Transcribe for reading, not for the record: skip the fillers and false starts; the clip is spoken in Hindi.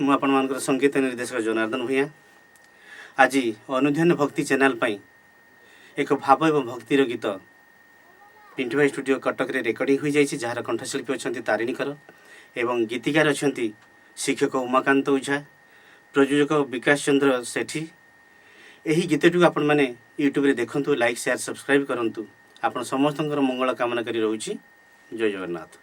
मु आपण संगीत निर्देशक जनार्दन भूया। आज अनुध्यान भक्ति चैनल पाई एक भाव एवं भक्तिर गीत पिंटू भाई स्टूडियो कटक रे रेकर्डिंग हो जाइए, जार कंठशिल्पी अच्छा तारिणीकर एवं गीतिकार अच्छा शिक्षक उमाकांत ओझा, प्रयोजक विकास चंद्र सेठी। यही गीतटी आपण मैंने यूट्यूब रे देखंतु, लाइक शेयर सब्सक्राइब करंतु। आपण समस्त मंगल कामना करी रहूची। जय जगन्नाथ।